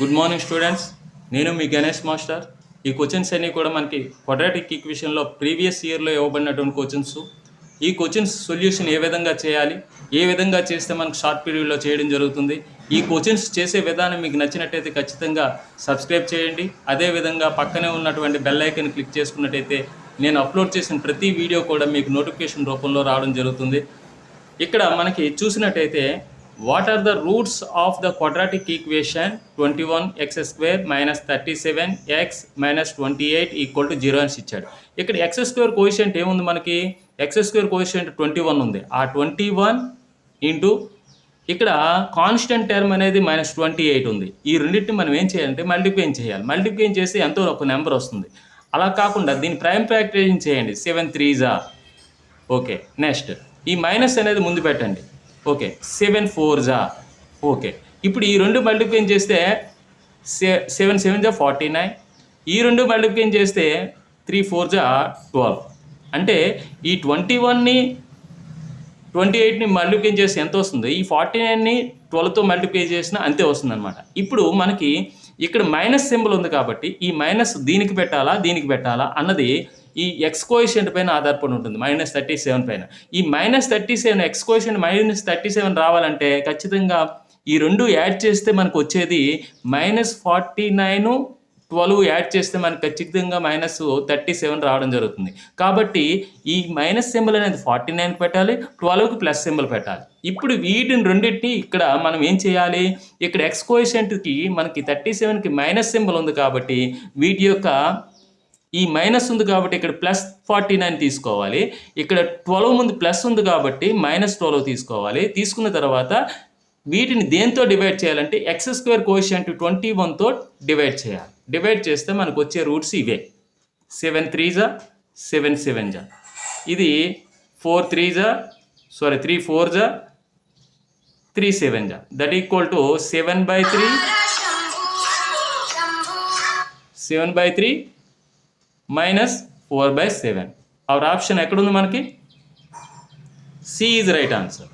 Good morning students, నేను మీ Ganesh master. ఈ questions అన్నీ కూడా మనకి క్వాడ్రాటిక్ ఈక్వేషన్లో ప్రీవియస్ ఇయర్లో ఇవ్వబడినటువంటి క్వశ్చన్స్. ఈ క్వశ్చన్స్ సొల్యూషన్ ఏ విధంగా చేయాలి, ఏ విధంగా చేస్తే మనకు షార్ట్ పీరియడ్లో చేయడం జరుగుతుంది. ఈ క్వశ్చన్స్ చేసే విధానం మీకు నచ్చినట్టయితే ఖచ్చితంగా సబ్స్క్రైబ్ చేయండి. అదేవిధంగా పక్కనే ఉన్నటువంటి బెల్ ఐకాన్ క్లిక్ చేసుకున్నట్టయితే నేను అప్లోడ్ చేసిన ప్రతి వీడియో కూడా మీకు నోటిఫికేషన్ రూపంలో రావడం జరుగుతుంది. ఇక్కడ మనకి చూసినట్టయితే what are the roots of the quadratic equation 21x² minus 37x minus 28 equal to 0 అని ఇచ్చాడు. ఇక్కడ x² కోఎఫిషియంట్ ఏముంది, మనకి x² కోఎఫిషియంట్ 21 ఉంది. ఆ 21 ఇంటూ ఇక్కడ కాన్స్టెంట్ టర్మ్ అనేది -28 ఉంది. ఈ రెండింటిని మనం ఏం చేయాలంటే మల్టిప్లై చేస్తే ఎంతో ఒక నెంబర్ వస్తుంది. అలా కాకుండా దీన్ని ప్రైమ్ ఫ్యాక్టరైజేషన్ చేయండి. 7 3s ఓకే. నెక్స్ట్ ఈ మైనస్ అనేది ముందు పెట్టండి. ఓకే. 7 4s okay. ఇప్పుడు ఈ రెండు మల్టిప్లై చేస్తే 7 7s 49. ఈ రెండు మల్టిప్లై చేస్తే 3 4s 12. అంటే ఈ 21ని 28ని మల్టిప్లై చేస్తే ఎంత వస్తుంది, ఈ 49ని 12తో మల్టిప్లై చేసినా అంతే వస్తుంది అనమాట. ఇప్పుడు మనకి ఇక్కడ మైనస్ సింబల్ ఉంది కాబట్టి ఈ మైనస్ దీనికి పెట్టాలా అన్నది ఈ ఎక్స్ కోఎఫిషియంట్ పైన ఆధారపడి ఉంటుంది. -37 పైన ఈ -37 ఎక్స్ కోఎఫిషియంట్ -37 రావాలంటే ఖచ్చితంగా ఈ రెండు యాడ్ చేస్తే మనకు వచ్చేది -49 12 యాడ్ చేస్తే మనకు ఖచ్చితంగా -37 రావడం జరుగుతుంది. కాబట్టి ఈ మైనస్ సింబల్ అనేది 49కి పెట్టాలి, 12కి ప్లస్ సింబల్ పెట్టాలి. ఇప్పుడు వీటిని రెండింటిని ఇక్కడ మనం ఏం చేయాలి, ఇక్కడ ఎక్స్ కోఎఫిషియంట్కి మనకి 37కి మైనస్ సింబల్ ఉంది కాబట్టి వీటి యొక్క ఈ మైనస్ ఉంది కాబట్టి ఇక్కడ +49 తీసుకోవాలి. ఇక్కడ 12 ముందు ప్లస్ ఉంది కాబట్టి -12 తీసుకోవాలి. తీసుకున్న తర్వాత వీటిని దేంతో డివైడ్ చేయాలంటే x² కోఎఫిషియంట్ 21తో డివైడ్ చేయాలి. డివైడ్ చేస్తే మనకు వచ్చే రూట్స్ ఇవే. 7 3s 7 7s, ఇది 3 4s 3 7s, that equal to 7/3 -4/7. Our option ఎక్కడుంది మనకి? C is right answer.